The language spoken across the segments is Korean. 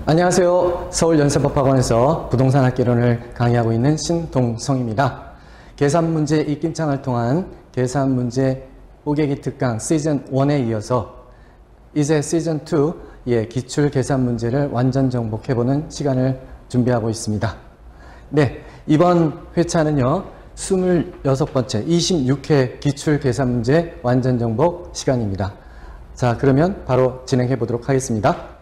안녕하세요. 서울연세법학원에서 부동산학개론을 강의하고 있는 신동성입니다. 계산문제 입김창을 통한 계산문제 호객기 특강 시즌1에 이어서 이제 시즌2의 기출계산문제를 완전 정복해보는 시간을 준비하고 있습니다. 네, 이번 회차는요 26번째 26회 기출계산문제 완전 정복 시간입니다. 자, 그러면 바로 진행해 보도록 하겠습니다.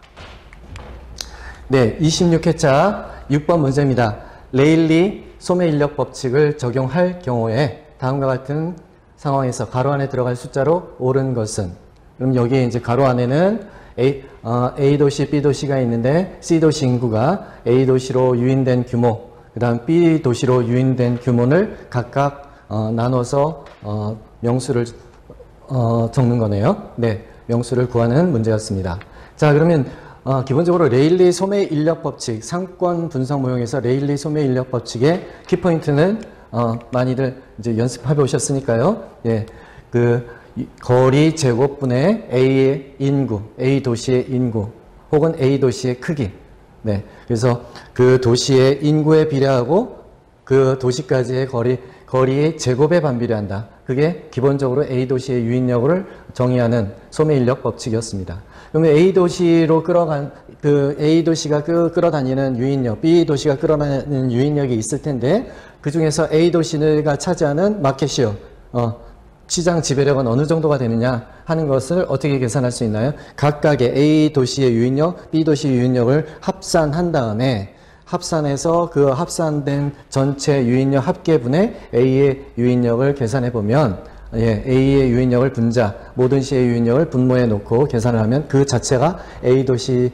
네, 26회차 6번 문제입니다. 레일리 소매인력 법칙을 적용할 경우에 다음과 같은 상황에서 가로 안에 들어갈 숫자로 옳은 것은, 그럼 여기에 이제 가로 안에는 A 도시, B 도시가 있는데 C 도시 인구가 A 도시로 유인된 규모, 그 다음 B 도시로 유인된 규모를 각각 나눠서 명수를 적는 거네요. 네, 명수를 구하는 문제였습니다. 자, 그러면 기본적으로 레일리 소매인력 법칙, 상권 분석 모형에서 레일리 소매인력 법칙의 키포인트는 많이들 이제 연습해 보셨으니까요. 예, 그 거리 제곱분의 A의 인구, A 도시의 인구, 혹은 A 도시의 크기. 네, 그래서 그 도시의 인구에 비례하고 그 도시까지의 거리의 제곱에 반비례한다. 그게 기본적으로 A 도시의 유인력을 정의하는 소매인력 법칙이었습니다. 그러면 A 도시로 A 도시가 끌어다니는 유인력, B 도시가 끌어다니는 유인력이 있을 텐데, 그 중에서 A 도시가 차지하는 마켓시어, 시장 지배력은 어느 정도가 되느냐 하는 것을 어떻게 계산할 수 있나요? 각각의 A 도시의 유인력, B 도시의 유인력을 합산한 다음에 합산해서 그 합산된 전체 유인력 합계분의 A의 유인력을 계산해 보면, 예, A의 유인력을 분자, 모든 시의 유인력을 분모해 놓고 계산을 하면 그 자체가 A 도시의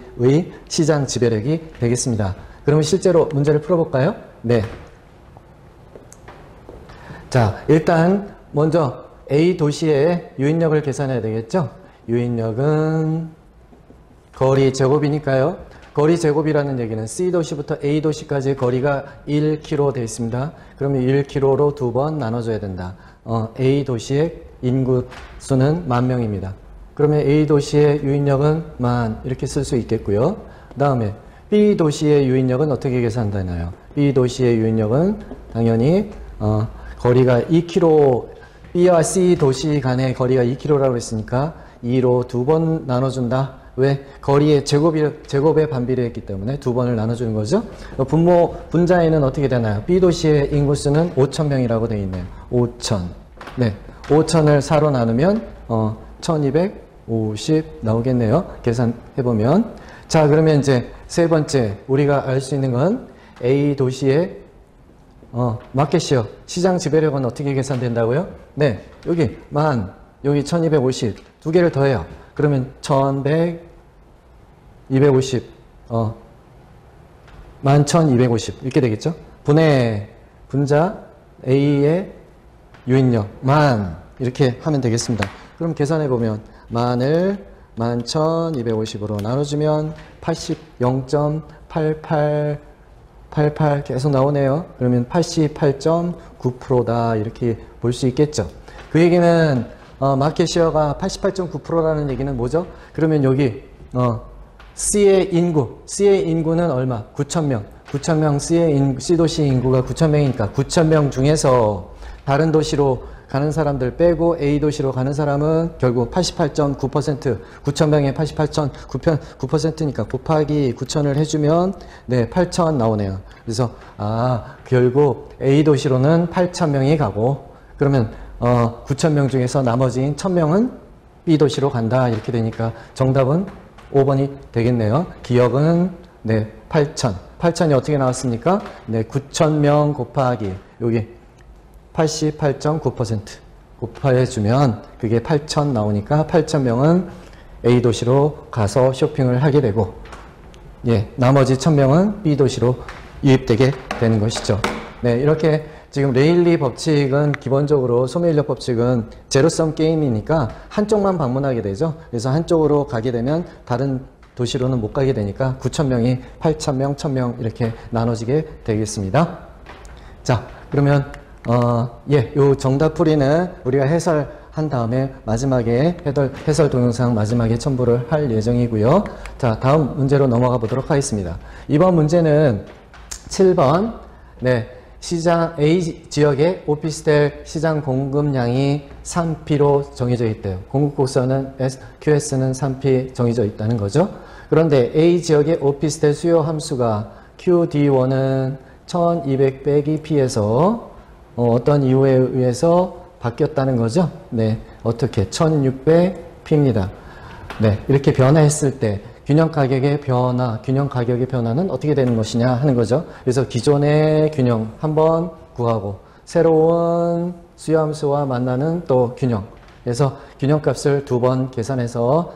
시장 지배력이 되겠습니다. 그러면 실제로 문제를 풀어볼까요? 네. 자, 일단 먼저 A 도시의 유인력을 계산해야 되겠죠? 유인력은 거리 제곱이니까요. 거리 제곱이라는 얘기는 C 도시부터 A 도시까지의 거리가 1km 되어 있습니다. 그러면 1km로 두 번 나눠줘야 된다. A 도시의 인구 수는 10,000명입니다. 그러면 A 도시의 유인력은 10,000 이렇게 쓸 수 있겠고요. 그 다음에 B 도시의 유인력은 어떻게 계산되나요? B 도시의 유인력은 당연히 거리가 2km, B와 C 도시 간의 거리가 2km라고 했으니까 2로 두 번 나눠준다. 왜? 거리의 제곱에 반비례했기 때문에 두 번을 나눠주는 거죠. 분자에는 어떻게 되나요? B 도시의 인구수는 5,000명이라고 되어 있네요. 5,000. 네, 5,000을 4로 나누면 1,250 나오겠네요. 계산해보면. 자, 그러면 이제 세 번째 우리가 알 수 있는 건 A 도시의 마켓시어, 시장 지배력은 어떻게 계산된다고요? 네, 여기 10,000, 여기 1,250 두 개를 더해요. 그러면 1,250 11,250 이렇게 되겠죠? 분자 A의 유인력 10,000 이렇게 하면 되겠습니다. 그럼 계산해 보면 10,000을 11,250으로 나눠주면 0.88 계속 나오네요. 그러면 88.9%다 이렇게 볼 수 있겠죠. 그 얘기는 마켓시어가 88.9%라는 얘기는 뭐죠? 그러면 여기 C의 인구는 얼마? 9,000명. 9,000명 C 도시 인구가 9,000명이니까 9,000명 중에서 다른 도시로 가는 사람들 빼고 A 도시로 가는 사람은 결국 88.9%, 9,000명의 88.9%니까 곱하기 9,000을 해주면 네, 8,000 나오네요. 그래서 결국 A 도시로는 8,000명이 가고, 그러면 9,000명 중에서 나머지인 1,000명은 B 도시로 간다 이렇게 되니까 정답은 5번이 되겠네요. 기억은 네, 8,000. 8,000이 어떻게 나왔습니까? 네, 9,000명 곱하기 여기 88.9% 곱해주면 그게 8,000 나오니까 8,000명은 A 도시로 가서 쇼핑을 하게 되고, 예, 나머지 1,000명은 B 도시로 유입되게 되는 것이죠. 네, 이렇게 지금 레일리 법칙은 기본적으로 소매인력 법칙은 제로섬 게임이니까 한쪽만 방문하게 되죠. 그래서 한쪽으로 가게 되면 다른 도시로는 못 가게 되니까 9,000명이 8,000명, 1,000명 이렇게 나눠지게 되겠습니다. 자, 그러면 요 정답풀이는 우리가 한 다음에 마지막에 해설 동영상 마지막에 첨부를 할 예정이고요. 자, 다음 문제로 넘어가 보도록 하겠습니다. 이번 문제는 7번, 네, 시장 A 지역의 오피스텔 시장 공급량이 3P로 정해져 있대요. 공급 곡선은 QS는 3P 정해져 있다는 거죠. 그런데 A 지역의 오피스텔 수요 함수가 QD1은 1200 빼기 P에서 어떤 이유에 의해서 바뀌었다는 거죠. 네, 어떻게? 1600 P입니다. 네, 이렇게 변화했을 때 균형 가격의 변화는 어떻게 되는 것이냐 하는 거죠. 그래서 기존의 균형 한번 구하고 새로운 수요함수와 만나는 또 균형. 그래서 균형값을 2번 계산해서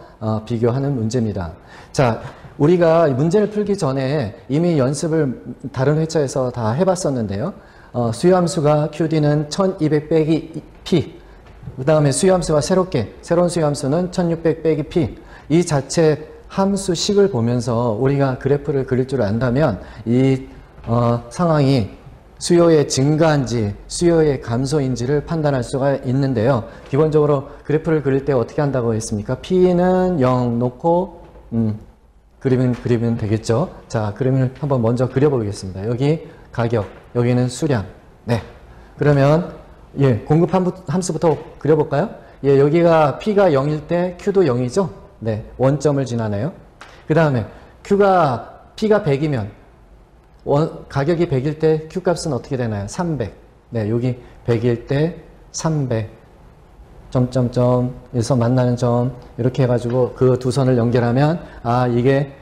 비교하는 문제입니다. 자, 우리가 문제를 풀기 전에 이미 연습을 다른 회차에서 다 해봤었는데요. 수요함수가 QD는 1200 빼기 P. 그 다음에 수요함수가 새로운 수요함수는 1600 빼기 P. 이 자체 함수식을 보면서 우리가 그래프를 그릴 줄 안다면 이 상황이 수요의 증가인지 수요의 감소인지를 판단할 수가 있는데요. 기본적으로 그래프를 그릴 때 어떻게 한다고 했습니까? P는 0 놓고 그리면 되겠죠. 자, 그림을 한번 먼저 그려보겠습니다. 여기 가격, 여기는 수량. 네. 그러면 공급 함수부터 그려볼까요? 여기가 P가 0일 때 Q도 0이죠. 네, 원점을 지나네요. 그 다음에 P가 100이면 가격이 100일 때 Q값은 어떻게 되나요? 300. 네, 여기 100일 때 300. 점점점에서 만나는 점 이렇게 해가지고 그 두 선을 연결하면 이게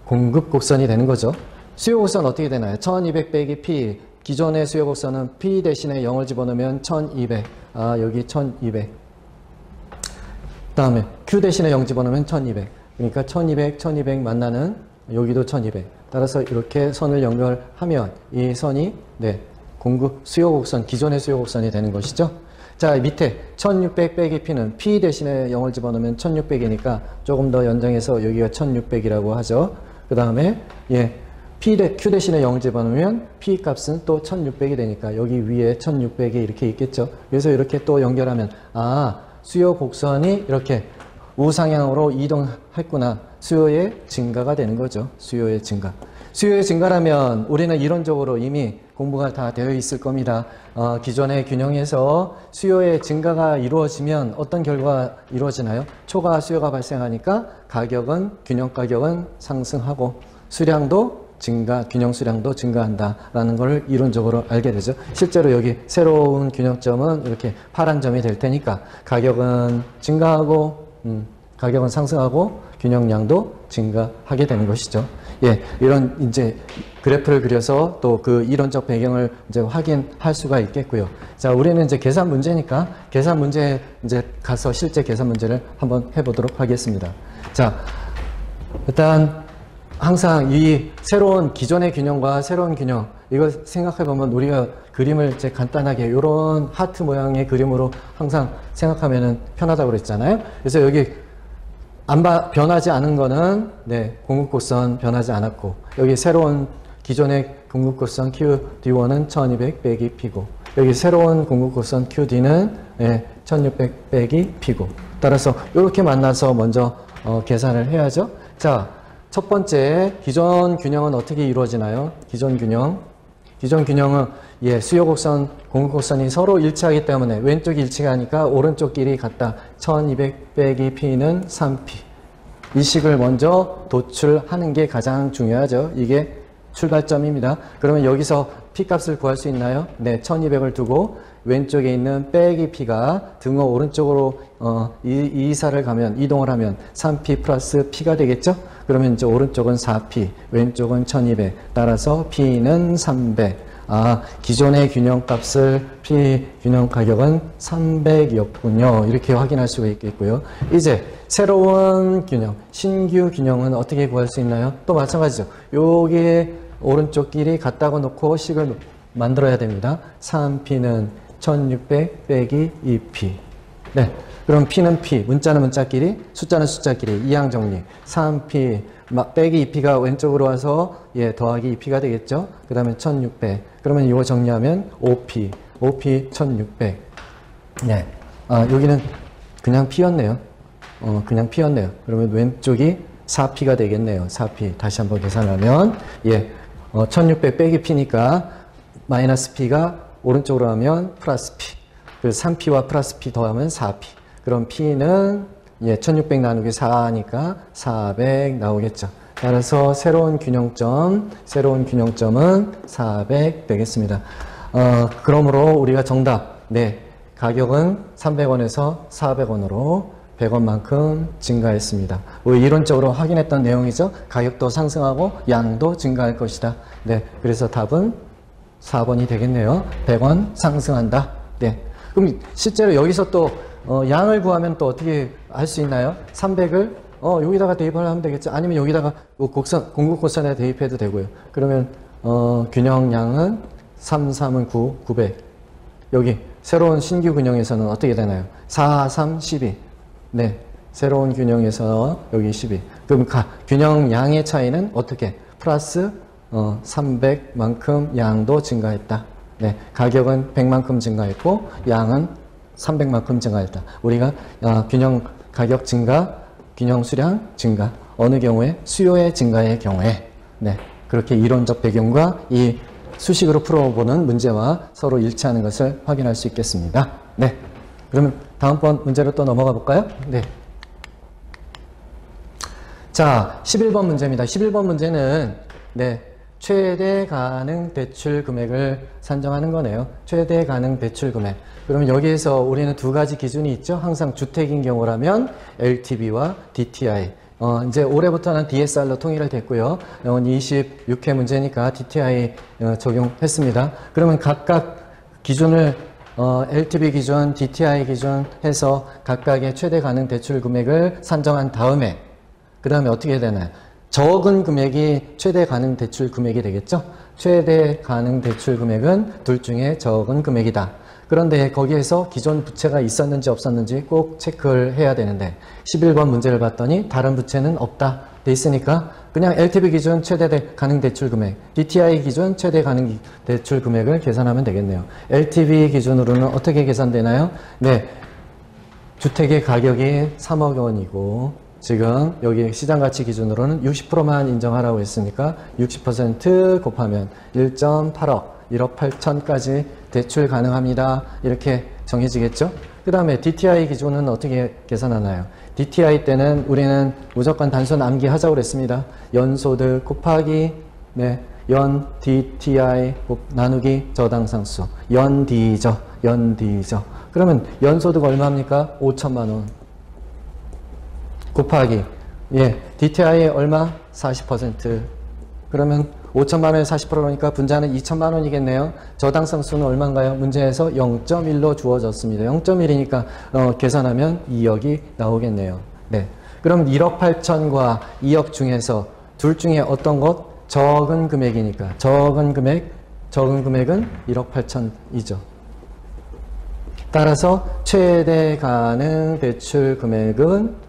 공급 곡선이 되는 거죠. 수요 곡선 어떻게 되나요? 1200 빼기 P. 기존의 수요 곡선은 P 대신에 0을 집어넣으면 1200. 여기 1200. 다음에 Q 대신에 0 집어넣으면 1200. 그러니까 1200 만나는 여기도 1200. 따라서 이렇게 선을 연결하면 이 선이 공급 수요 곡선, 기존의 수요 곡선이 되는 것이죠. 자, 밑에 1600 빼기 P는 P 대신에 0을 집어넣으면 1600이니까 조금 더 연장해서 여기가 1600이라고 하죠. 그 다음에 Q 대신에 0을 집어넣으면 P 값은 또 1600이 되니까 여기 위에 1600이 이렇게 있겠죠. 그래서 이렇게 또 연결하면 수요 곡선이 이렇게 우상향으로 이동했구나. 수요의 증가가 되는 거죠. 수요의 증가. 수요의 증가라면 우리는 이론적으로 이미 공부가 다 되어 있을 겁니다. 기존의 균형에서 수요의 증가가 이루어지면 어떤 결과가 이루어지나요? 초과 수요가 발생하니까 균형 가격은 상승하고 수량도 균형 수량도 증가한다라는 걸 이론적으로 알게 되죠. 실제로 여기 새로운 균형점은 이렇게 파란 점이 될 테니까 가격은 증가하고 가격은 상승하고 균형량도 증가하게 되는 것이죠. 이런 이제 그래프를 그려서 또 그 이론적 배경을 이제 확인할 수가 있겠고요. 자, 우리는 이제 계산 문제니까 계산 문제 이제 가서 실제 계산 문제를 한번 해보도록 하겠습니다. 자, 일단 항상 이 새로운 기존의 균형과 새로운 균형 이거 생각해 보면 우리가 그림을 이제 간단하게 이런 하트 모양의 그림으로 항상 생각하면은 편하다고 그랬잖아요. 그래서 여기 변하지 않은 거는 공급 곡선 변하지 않았고 여기 새로운 기존의 공급 곡선 QD1은 1200 빼기 P고 여기 새로운 공급 곡선 QD는 1600 빼기 P고 따라서 이렇게 만나서 먼저 계산을 해야죠. 자, 첫 번째 기존 균형은 어떻게 이루어지나요? 기존 균형은 수요 곡선, 공급 곡선이 서로 일치하기 때문에 왼쪽이 일치하니까 오른쪽 길이 같다. 1200 빼기 P는 3P. 이 식을 먼저 도출하는 게 가장 중요하죠. 이게 출발점입니다. 그러면 여기서 P 값을 구할 수 있나요? 1200을 두고 왼쪽에 있는 빼기 P가 등호 오른쪽으로 이사를 가면 이동을 하면 3P 플러스 P가 되겠죠? 그러면 이제 오른쪽은 4P, 왼쪽은 1200. 따라서 P는 300. 기존의 균형값을 P 균형 가격은 300이었군요. 이렇게 확인할 수가 있겠고요. 이제 새로운 균형, 신규 균형은 어떻게 구할 수 있나요? 또 마찬가지죠. 여기에 오른쪽 길이 같다고 놓고 식을 만들어야 됩니다. 3P는 1600 빼기 2P. 그럼 P는 P, 문자는 문자끼리, 숫자는 숫자끼리, 이항 정리. 3P 빼기 2P가 왼쪽으로 와서 더하기 2P가 되겠죠. 그 다음에 1600. 그러면 이거 정리하면 5P 1600. 네. 여기는 그냥 P였네요. 그냥 P였네요. 그러면 왼쪽이 4P가 되겠네요. 4P. 다시 한번 계산하면, 예, 1600 빼기 P니까 마이너스 P가 오른쪽으로 하면 플러스 P. 그래서 3P와 플러스 P 더하면 4P. 그럼 P는, 예, 1600 나누기 4니까 400 나오겠죠. 따라서 새로운 균형점은 400 되겠습니다. 그러므로 우리가 정답, 네, 가격은 300원에서 400원으로 100원만큼 증가했습니다. 이론적으로 확인했던 내용이죠. 가격도 상승하고 양도 증가할 것이다. 네, 그래서 답은 4번이 되겠네요. 100원 상승한다. 네, 그럼 실제로 여기서 또 양을 구하면 또 어떻게 할 수 있나요? 300을 여기다가 대입을 하면 되겠죠. 아니면 여기다가 공급곡선에 대입해도 되고요. 그러면 균형량은 3, 3은 9, 900. 여기 새로운 신규 균형에서는 어떻게 되나요? 4, 3, 12. 네, 새로운 균형에서 여기 12. 그럼 균형량의 차이는 어떻게? 플러스 300만큼 양도 증가했다. 네, 가격은 100만큼 증가했고 양은 300만큼 증가했다. 우리가 균형 가격 증가, 균형 수량 증가. 어느 경우에? 수요의 증가의 경우에. 네, 그렇게 이론적 배경과 이 수식으로 풀어보는 문제와 서로 일치하는 것을 확인할 수 있겠습니다. 네, 그러면 다음번 문제로 또 넘어가 볼까요? 네. 자, 11번 문제입니다. 11번 문제는, 네, 최대 가능 대출 금액을 산정하는 거네요. 최대 가능 대출 금액. 그러면 여기에서 우리는 두 가지 기준이 있죠. 항상 주택인 경우라면 LTV와 DTI. 이제 올해부터는 DSR로 통일이 됐고요. 26회 문제니까 DTI 적용했습니다. 그러면 각각 기준을 LTV 기준, DTI 기준 해서 각각의 최대 가능 대출 금액을 산정한 다음에 그 다음에 어떻게 해야 되나요? 적은 금액이 최대 가능 대출 금액이 되겠죠? 최대 가능 대출 금액은 둘 중에 적은 금액이다. 그런데 거기에서 기존 부채가 있었는지 없었는지 꼭 체크를 해야 되는데 11번 문제를 봤더니 다른 부채는 없다 돼 있으니까 그냥 LTV 기준 최대 가능 대출 금액, DTI 기준 최대 가능 대출 금액을 계산하면 되겠네요. LTV 기준으로는 어떻게 계산되나요? 네, 주택의 가격이 3억 원이고 지금 여기 시장가치 기준으로는 60%만 인정하라고 했으니까 60% 곱하면 1.8억, 1억 8천까지 대출 가능합니다. 이렇게 정해지겠죠? 그 다음에 DTI 기준은 어떻게 계산하나요? DTI 때는 우리는 무조건 단순 암기하자고 그랬습니다. 연소득 곱하기 네, 연 DTI 나누기 저당상수. 연디죠. 연디죠. 그러면 연소득 얼마입니까? 5천만 원. 곱하기 예, DTI 얼마? 40%. 그러면 5천만 원에 40%니까 분자는 2천만 원이겠네요. 저당상수는 얼마인가요? 문제에서 0.1로 주어졌습니다. 0.1이니까 계산하면 2억이 나오겠네요. 네. 그럼 1억 8천과 2억 중에서 둘 중에 어떤 것? 적은 금액이니까 적은 금액은 1억 8천이죠. 따라서 최대 가능 대출 금액은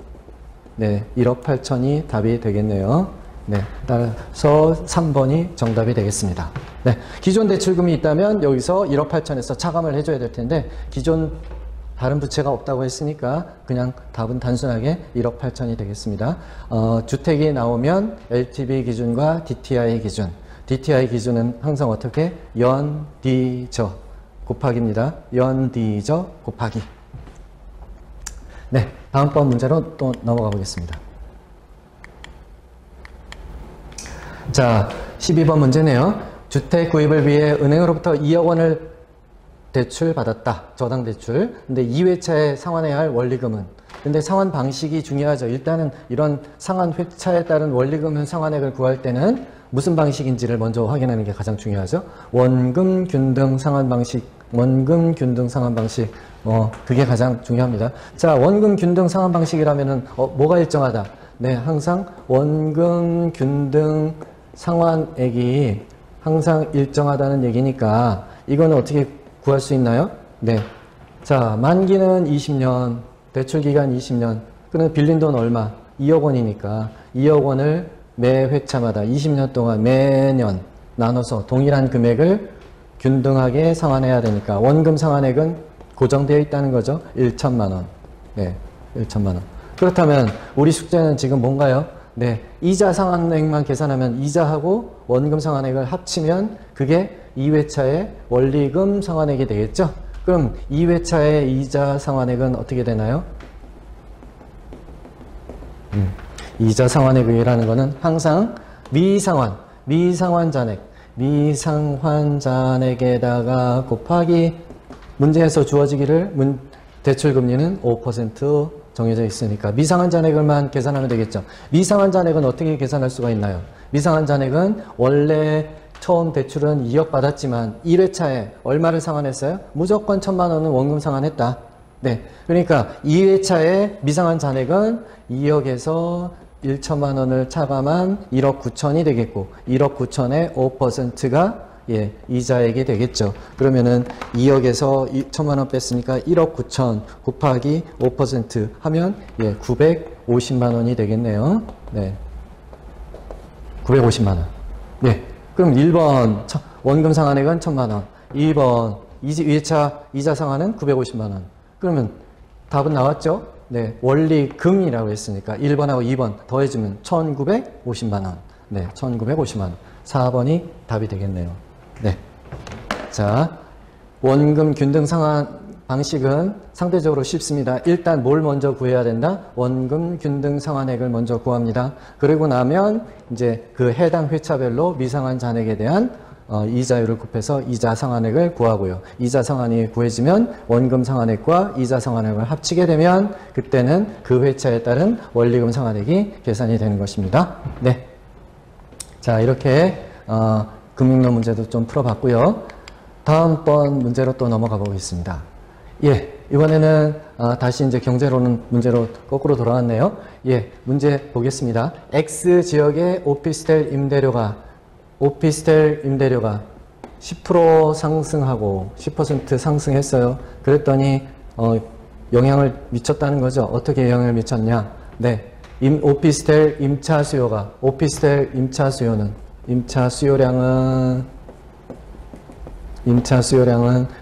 네, 1억 8천이 답이 되겠네요. 네, 따라서 3번이 정답이 되겠습니다. 네, 기존 대출금이 있다면 여기서 1억 8천에서 차감을 해줘야 될 텐데 기존 다른 부채가 없다고 했으니까 그냥 답은 단순하게 1억 8천이 되겠습니다. 주택이 나오면 LTV 기준과 DTI 기준. DTI 기준은 항상 어떻게? 연디저 곱하기입니다. 연디저 곱하기. 네, 다음번 문제로 또 넘어가 보겠습니다. 자, 12번 문제네요. 주택 구입을 위해 은행으로부터 2억 원을 대출받았다. 저당 대출. 근데 2회차에 상환해야 할 원리금은? 근데 상환 방식이 중요하죠. 일단은 이런 상환 회차에 따른 원리금 상환액을 구할 때는 무슨 방식인지를 먼저 확인하는 게 가장 중요하죠. 원금 균등 상환 방식. 원금 균등 상환 방식. 그게 가장 중요합니다. 자, 원금 균등 상환 방식이라면은 뭐가 일정하다? 네, 항상 원금 균등 상환액이 항상 일정하다는 얘기니까 이거는 어떻게 구할 수 있나요? 네. 자, 만기는 20년, 대출 기간 20년. 그러면 빌린 돈 얼마? 2억 원이니까 2억 원을 매 회차마다 20년 동안 매년 나눠서 동일한 금액을 균등하게 상환해야 되니까 원금 상환액은 고정되어 있다는 거죠. 1천만 원. 네, 1천만 원. 그렇다면 우리 숙제는 지금 뭔가요? 네, 이자 상환액만 계산하면 이자하고 원금 상환액을 합치면 그게 2회차의 원리금 상환액이 되겠죠? 그럼 2회차의 이자 상환액은 어떻게 되나요? 이자 상환액이라는 거는 항상 미상환 잔액에다가 곱하기 문제에서 주어지기를 대출금리는 5% 정해져 있으니까 미상환 잔액을만 계산하면 되겠죠. 미상환 잔액은 어떻게 계산할 수가 있나요? 미상환 잔액은 원래 처음 대출은 2억 받았지만 1회차에 얼마를 상환했어요? 무조건 1,000만 원은 원금 상환했다. 네, 그러니까 2회차에 미상환 잔액은 2억에서 1천만 원을 차감한 1억 9천이 되겠고 1억 9천의 5%가 이자액이 되겠죠. 그러면은 2억에서 2천만 원 뺐으니까 1억 9천 곱하기 5% 하면 950만 원이 되겠네요. 네. 950만 원. 네. 그럼 1번 원금 상환액은 1,000만 원. 2번 2회차 이자 상환은 950만 원. 그러면 답은 나왔죠? 네. 원리금이라고 했으니까 1번하고 2번 더해주면 1,950만 원. 네. 1,950만 원. 4번이 답이 되겠네요. 네. 자, 원금 균등 상환 방식은 상대적으로 쉽습니다. 일단 뭘 먼저 구해야 된다? 원금 균등 상환액을 먼저 구합니다. 그리고 나면 이제 그 해당 회차별로 미상환 잔액에 대한 이자율을 곱해서 이자 상환액을 구하고요. 이자 상환이 구해지면 원금 상환액과 이자 상환액을 합치게 되면 그때는 그 회차에 따른 원리금 상환액이 계산이 되는 것입니다. 네. 자, 이렇게 금융론 문제도 좀 풀어봤고요. 다음번 문제로 또 넘어가 보겠습니다. 이번에는 다시 이제 경제론은 문제로 거꾸로 돌아왔네요. 문제 보겠습니다. X 지역의 오피스텔 임대료가 10% 상승하고 10% 상승했어요. 그랬더니 영향을 미쳤다는 거죠. 어떻게 영향을 미쳤냐? 네, 오피스텔 임차 수요량은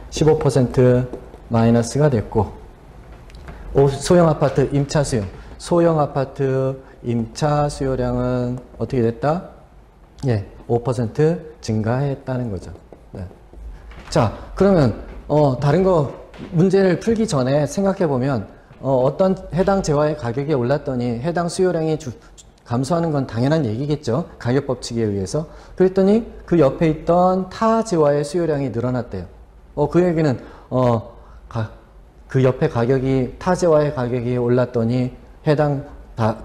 15% 마이너스가 됐고, 소형 아파트 임차 수요량은 어떻게 됐다? 5% 증가했다는 거죠. 네. 자, 그러면 다른 거 문제를 풀기 전에 생각해 보면 어떤 해당 재화의 가격이 올랐더니 해당 수요량이 감소하는 건 당연한 얘기겠죠. 가격 법칙에 의해서. 그랬더니 그 옆에 있던 타 재화의 수요량이 늘어났대요. 그 얘기는 그 옆에 타 재화의 가격이 올랐더니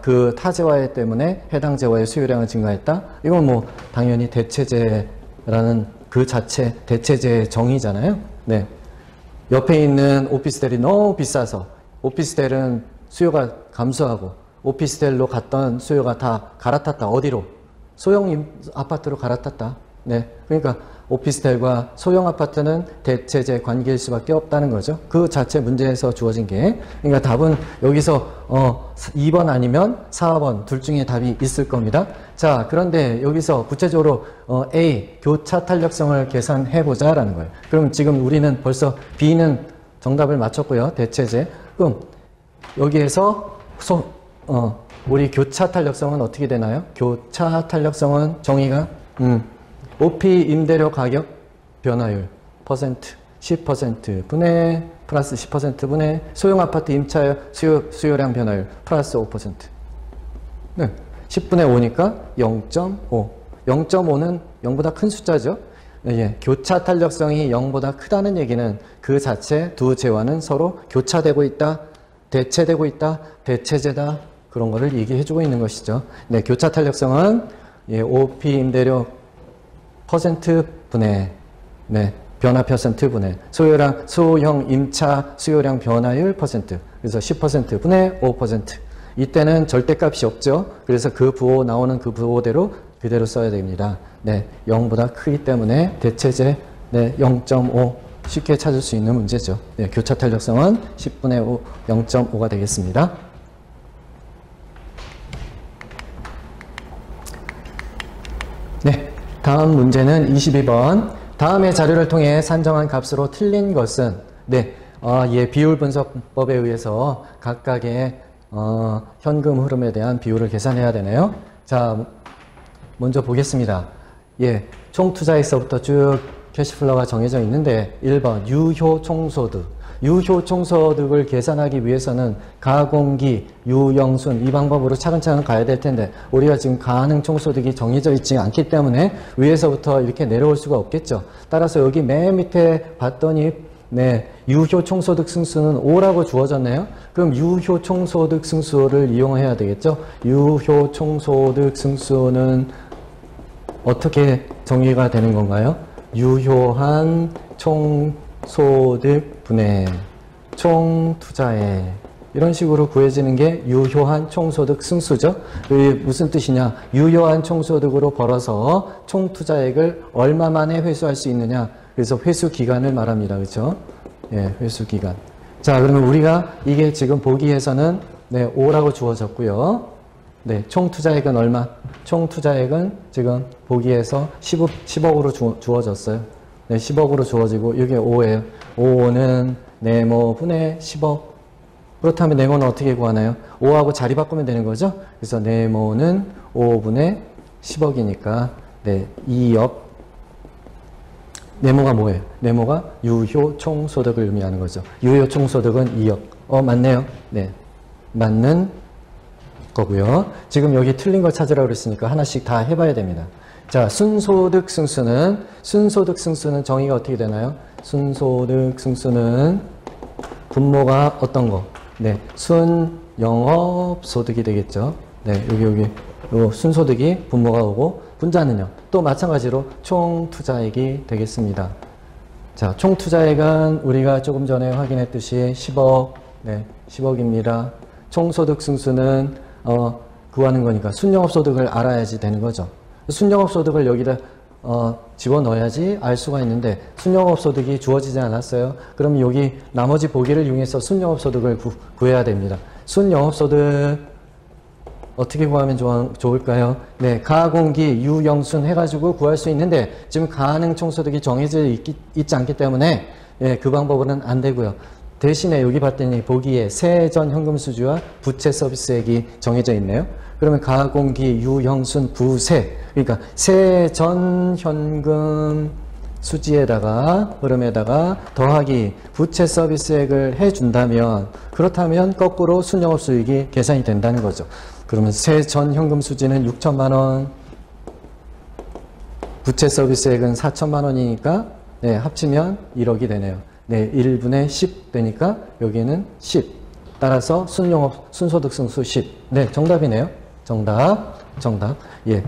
그 타 재화 때문에 해당 재화의 수요량은 증가했다. 이건 뭐 당연히 대체재라는 그 자체 대체재의 정의잖아요. 네. 옆에 있는 오피스텔이 너무 비싸서 오피스텔은 수요가 감소하고 오피스텔로 갔던 수요가 다 갈아탔다. 어디로? 소형 아파트로 갈아탔다. 네. 그러니까 오피스텔과 소형 아파트는 대체재 관계일 수밖에 없다는 거죠. 그 자체 문제에서 주어진 게. 그러니까 답은 여기서 2번 아니면 4번 둘 중에 답이 있을 겁니다. 자, 그런데 여기서 구체적으로 A, 교차 탄력성을 계산해 보자라는 거예요. 그럼 지금 우리는 벌써 B는 정답을 맞췄고요. 대체재. 그럼 여기에서 우리 교차 탄력성은 어떻게 되나요? 교차 탄력성은 정의가 OP 임대료 가격 변화율 퍼센트 10% 분의 플러스 10% 분의 소형 아파트 임차 수요량 변화율 플러스 5%. 네. 10분의 5니까 0.5. 0.5는 0보다 큰 숫자죠. 교차 탄력성이 0보다 크다는 얘기는 그 자체 두 재화는 서로 교차되고 있다, 대체되고 있다, 대체재다. 그런 거를 얘기해주고 있는 것이죠. 네, 교차 탄력성은 OP 임대료 퍼센트 분의 변화 퍼센트 분의 소형 임차 수요량 변화율 퍼센트. 그래서 10% 분의 5%. 이때는 절대값이 없죠. 그래서 그 부호 나오는 그 부호대로 그대로 써야 됩니다. 네, 0보다 크기 때문에 대체재 0.5 쉽게 찾을 수 있는 문제죠. 네, 교차 탄력성은 10분의 5, 0.5가 되겠습니다. 네. 다음 문제는 22번. 다음의 자료를 통해 산정한 값으로 틀린 것은, 네, 예, 비율 분석법에 의해서 각각의 현금 흐름에 대한 비율을 계산해야 되네요. 자, 먼저 보겠습니다. 예, 총 투자에서부터 쭉 캐시플로우가 정해져 있는데 1번 유효 총소득. 유효 총소득을 계산하기 위해서는 가공기, 유영순 이 방법으로 차근차근 가야 될 텐데 우리가 지금 가능 총소득이 정해져 있지 않기 때문에 위에서부터 이렇게 내려올 수가 없겠죠. 따라서 여기 맨 밑에 봤더니 네, 유효 총소득 승수는 5라고 주어졌네요. 그럼 유효 총소득 승수를 이용해야 되겠죠. 유효 총소득 승수는 어떻게 정의가 되는 건가요? 유효한 총소득 분의 총투자액 이런 식으로 구해지는 게 유효한 총소득 승수죠. 그게 무슨 뜻이냐? 유효한 총소득으로 벌어서 총투자액을 얼마 만에 회수할 수 있느냐? 그래서 회수 기간을 말합니다. 그렇죠? 예, 회수 기간. 자, 그러면 우리가 이게 지금 보기에서는 네, 5라고 주어졌고요. 네, 총 투자액은 얼마? 총 투자액은 지금 보기에서 10억으로 주어졌어요. 네, 10억으로 주어지고 이게 5예요. 5는 네모분의 10억. 그렇다면 네모는 어떻게 구하나요? 5하고 자리 바꾸면 되는 거죠? 그래서 네모는 5분의 10억이니까 네, 2억. 네모가 뭐예요? 네모가 유효 총소득을 의미하는 거죠. 유효 총소득은 2억. 맞네요. 네, 맞는 거고요. 지금 여기 틀린 걸 찾으라고 그랬으니까 하나씩 다 해봐야 됩니다. 자, 순소득 승수는 정의가 어떻게 되나요? 순소득 승수는 분모가 어떤 거? 네, 순영업소득이 되겠죠. 네, 여기 요 순소득이 분모가 오고 분자는요. 또 마찬가지로 총투자액이 되겠습니다. 자, 총투자액은 우리가 조금 전에 확인했듯이 10억, 네, 10억입니다. 총소득 승수는 구하는 거니까 순영업소득을 알아야지 되는 거죠. 순영업소득을 여기다 집어넣어야지 알 수가 있는데 순영업소득이 주어지지 않았어요. 그럼 여기 나머지 보기를 이용해서 순영업소득을 구해야 됩니다. 순영업소득 어떻게 구하면 좋을까요? 네, 가공기, 유영순 해가지고 구할 수 있는데 지금 가능 총소득이 정해져 있지 않기 때문에 예, 그 방법은 안 되고요. 대신에 여기 봤더니 보기에 세전 현금 수지와 부채 서비스액이 정해져 있네요. 그러면 가공기, 유형순, 부세. 그러니까 세전 현금 수지에다가 흐름에다가 더하기 부채 서비스액을 해준다면 그렇다면 거꾸로 순영업 수익이 계산이 된다는 거죠. 그러면 세전 현금 수지는 6천만 원, 부채 서비스액은 4천만 원이니까 네, 합치면 1억이 되네요. 네, 1분의 10 되니까 여기는 10. 따라서 순소득 승수 10. 네, 정답이네요. 정답. 예,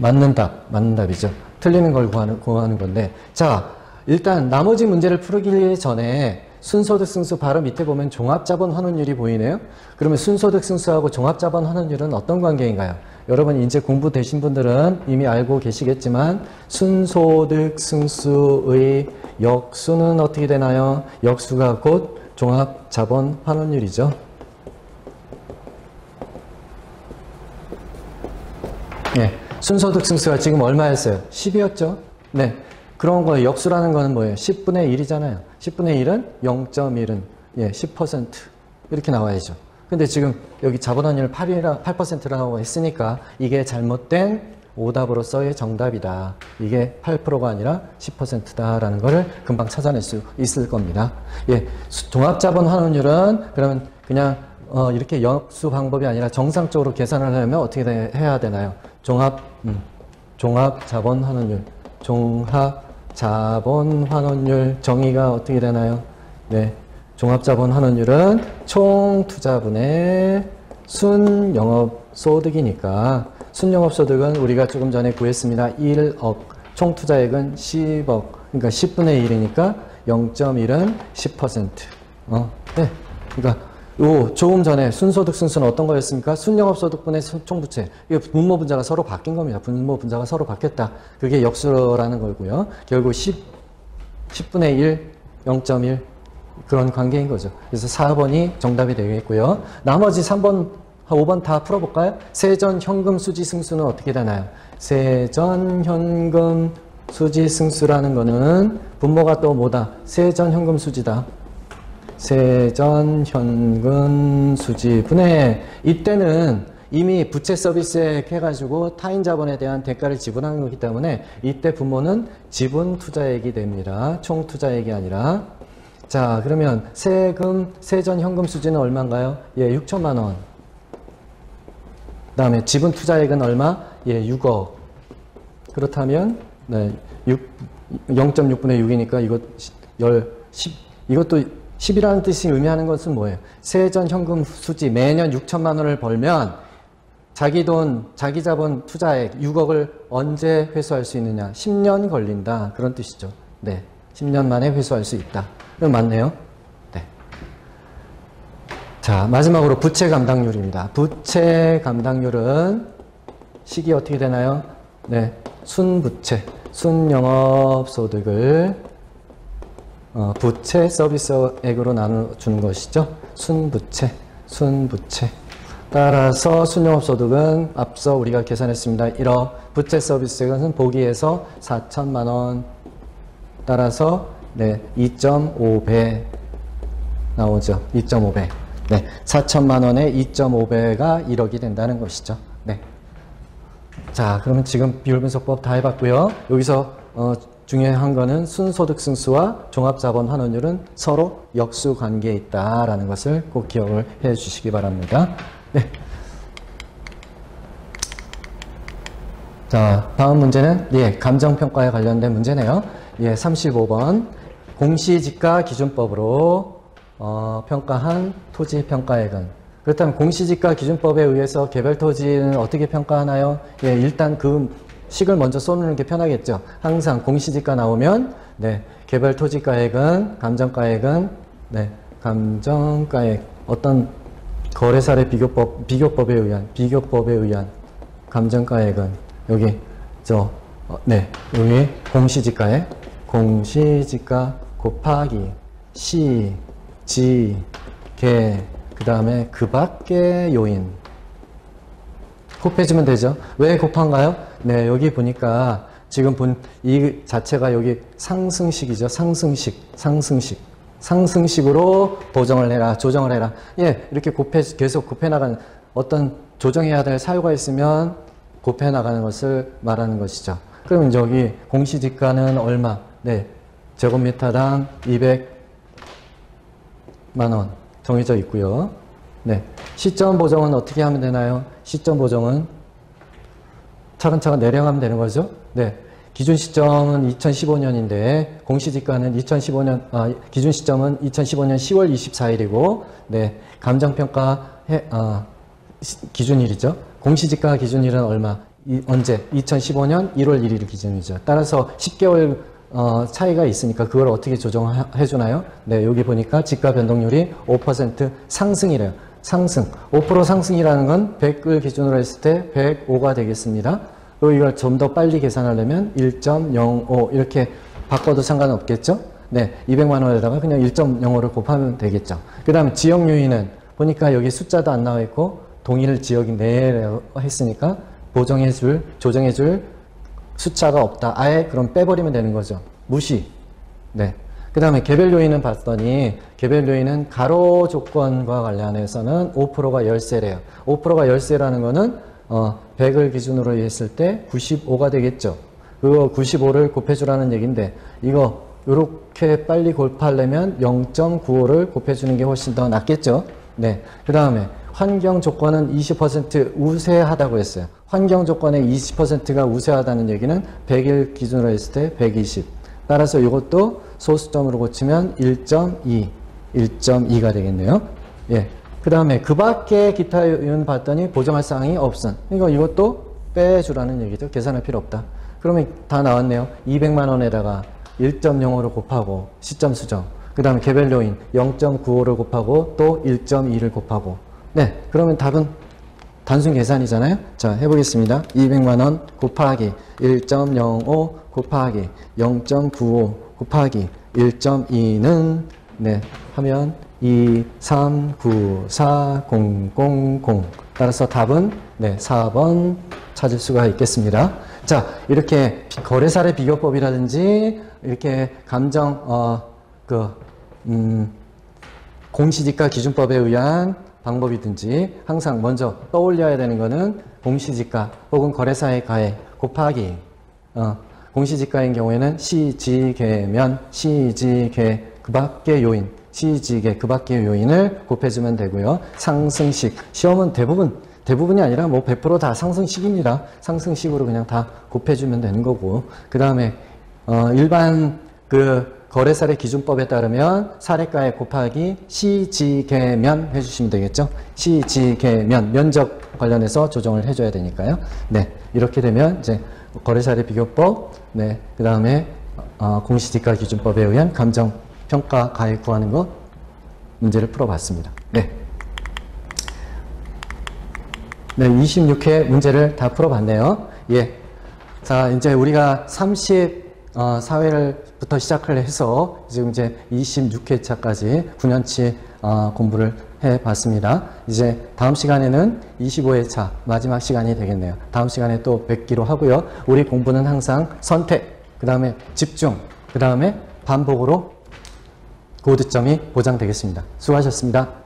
맞는 답이죠. 틀리는 걸 구하는 건데. 자, 일단 나머지 문제를 풀기 전에 순소득 승수 바로 밑에 보면 종합자본 환원율이 보이네요. 그러면 순소득 승수하고 종합자본 환원율은 어떤 관계인가요? 여러분 이제 공부되신 분들은 이미 알고 계시겠지만 순소득 승수의 역수는 어떻게 되나요? 역수가 곧 종합자본 환원율이죠. 네, 순소득 승수가 지금 얼마였어요? 10이었죠? 네, 그런 거예요. 역수라는 거는 뭐예요? 10분의 1이잖아요. 10분의 1은 0.1은 예, 10% 이렇게 나와야죠. 근데 지금 여기 자본환율 8%라고 했으니까 이게 잘못된 오답으로서의 정답이다. 이게 8%가 아니라 10%다라는 거를 금방 찾아낼 수 있을 겁니다. 예, 종합자본 환원율은 그러면 그냥 이렇게 역수 방법이 아니라 정상적으로 계산을 하려면 어떻게 해야 되나요? 종합자본 환원율 정의가 어떻게 되나요? 네, 종합자본 환원율은 총 투자분의 순영업소득이니까 순영업소득은 우리가 조금 전에 구했습니다. 1억, 총 투자액은 10억, 그러니까 10분의 1이니까 0.1은 10%. 네, 그러니까 조금 전에 순소득 승수는 어떤 거였습니까? 순영업소득분의 총부채. 이게 분모 분자가 서로 바뀐 겁니다. 분모 분자가 서로 바뀌었다. 그게 역수라는 거고요. 결국 10분의 1, 0.1 그런 관계인 거죠. 그래서 4번이 정답이 되겠고요. 나머지 3번, 5번 다 풀어볼까요? 세전 현금 수지 승수는 어떻게 되나요? 세전 현금 수지 승수라는 거는 분모가 또 뭐다? 세전 현금 수지다. 세전 현금 수지 분해. 이때는 이미 부채 서비스액 해가지고 타인 자본에 대한 대가를 지불한 거기 때문에 이때 분모는 지분 투자액이 됩니다. 총 투자액이 아니라. 자, 그러면 세전 현금 수지는 얼마인가요? 예, 6천만 원. 그 다음에 지분 투자액은 얼마? 예, 6억. 그렇다면, 네, 0.6분의 6이니까 이것도 10이라는 뜻이 의미하는 것은 뭐예요? 세전 현금 수지 매년 6천만 원을 벌면 자기 돈, 자기 자본 투자액 6억을 언제 회수할 수 있느냐? 10년 걸린다. 그런 뜻이죠. 네. 10년 만에 회수할 수 있다. 그럼 맞네요. 네. 자, 마지막으로 부채 감당률입니다. 부채 감당률은 식이 어떻게 되나요? 네. 순부채, 순영업소득을 부채 서비스액으로 나눠주는 것이죠. 순부채. 따라서 순영업소득은 앞서 우리가 계산했습니다. 1억. 부채 서비스액은 보기에서 4천만 원. 따라서 네, 2.5배 나오죠. 2.5배. 네, 4천만 원에 2.5배가 1억이 된다는 것이죠. 네. 자, 그러면 지금 비율분석법 다 해봤고요. 여기서 중요한 거는 순소득 승수와 종합자본 환원율은 서로 역수 관계에 있다라는 것을 꼭 기억을 해 주시기 바랍니다. 네. 자, 다음 문제는 예, 감정평가에 관련된 문제네요. 예, 35번. 공시지가 기준법으로 평가한 토지 평가액은. 그렇다면 공시지가 기준법에 의해서 개별 토지는 어떻게 평가하나요? 예, 일단 그 식을 먼저 써놓는 게 편하겠죠. 항상 공시지가 나오면 네, 개별 토지가액은 네, 감정가액 어떤 거래사례 비교법에 의한 감정가액은 여기 네, 여기 공시지가 곱하기 시, 지, 개, 그 다음에 그 밖의 요인 곱해주면 되죠. 왜 곱한가요? 네, 여기 보니까 지금 이 자체가 여기 상승식이죠. 상승식으로 조정을 해라. 예, 이렇게 계속 곱해 나가는 어떤 조정해야 될 사유가 있으면 곱해 나가는 것을 말하는 것이죠. 그럼 여기 공시지가는 얼마? 네, 제곱미터당 200만 원 정해져 있고요. 네, 시점 보정은 어떻게 하면 되나요? 시점 보정은 차근차근 내려가면 되는 거죠. 네, 기준 시점은 2015년인데 공시지가는 기준 시점은 2015년 10월 24일이고, 네, 감정평가 기준일이죠. 공시지가 기준일은 얼마? 언제? 2015년 1월 1일 기준이죠. 따라서 10개월 차이가 있으니까 그걸 어떻게 조정해 주나요? 네, 여기 보니까 지가 변동률이 5% 상승이래요. 상승. 5% 상승이라는 건 100을 기준으로 했을 때 105가 되겠습니다. 그리고 이걸 좀 더 빨리 계산하려면 1.05 이렇게 바꿔도 상관없겠죠? 네, 200만 원에다가 그냥 1.05를 곱하면 되겠죠. 그 다음에 지역 요인은 보니까 여기 숫자도 안 나와 있고 동일 지역이 내라고 했으니까 조정해줄 숫자가 없다. 아예 그럼 빼버리면 되는 거죠. 무시. 네. 그 다음에 개별 요인은 봤더니 개별 요인은 가로 조건과 관련해서는 5%가 열세래요. 5%가 열세라는 거는 100을 기준으로 했을 때 95가 되겠죠. 그거 95를 곱해주라는 얘기인데 이거 이렇게 빨리 곱하려면 0.95를 곱해주는 게 훨씬 더 낫겠죠. 네. 그 다음에 환경 조건은 20% 우세하다고 했어요. 환경 조건에 20%가 우세하다는 얘기는 100일 기준으로 했을 때 120. 따라서 이것도 소수점으로 고치면 1.2가 되겠네요. 예. 그 다음에 그 밖에 기타 요인 봤더니 보정할 사항이 없음. 그러니까 이것도 빼주라는 얘기죠. 계산할 필요 없다. 그러면 다 나왔네요. 200만 원에다가 1.05를 곱하고 시점 수정. 그 다음에 개별 요인 0.95를 곱하고 또 1.2를 곱하고. 네, 그러면 답은 단순 계산이잖아요. 자, 해보겠습니다. 200만 원 곱하기 1.05 곱하기 0.95 곱하기 1.2는 네, 하면 2394000. 따라서 답은 네, 4번 찾을 수가 있겠습니다. 자, 이렇게 거래사례 비교법이라든지 이렇게 공시지가 기준법에 의한 방법이든지 항상 먼저 떠올려야 되는 거는 공시지가 혹은 거래사의 가액 곱하기 공시지가인 경우에는 시지계면 시지계 그 밖의 요인 시지계 그 밖의 요인을 곱해주면 되고요. 상승식 시험은 대부분이 아니라 뭐 100% 다 상승식입니다. 상승식으로 그냥 다 곱해주면 되는 거고 그 다음에 일반 그 거래사례 기준법에 따르면 사례가액 곱하기 시지계면 해주시면 되겠죠. 시지계면 면적 관련해서 조정을 해줘야 되니까요. 네, 이렇게 되면 이제 거래사례 비교법, 네, 그 다음에 공시지가 기준법에 의한 감정평가 가액 구하는 것 문제를 풀어봤습니다. 네. 네, 26회 문제를 다 풀어봤네요. 예. 자, 이제 우리가 34회부터 시작을 해서 지금 이제 26회차까지 9년치 공부를 해봤습니다. 이제 다음 시간에는 25회차 마지막 시간이 되겠네요. 다음 시간에 또 뵙기로 하고요. 우리 공부는 항상 선택, 그 다음에 집중, 그 다음에 반복으로 고득점이 보장되겠습니다. 수고하셨습니다.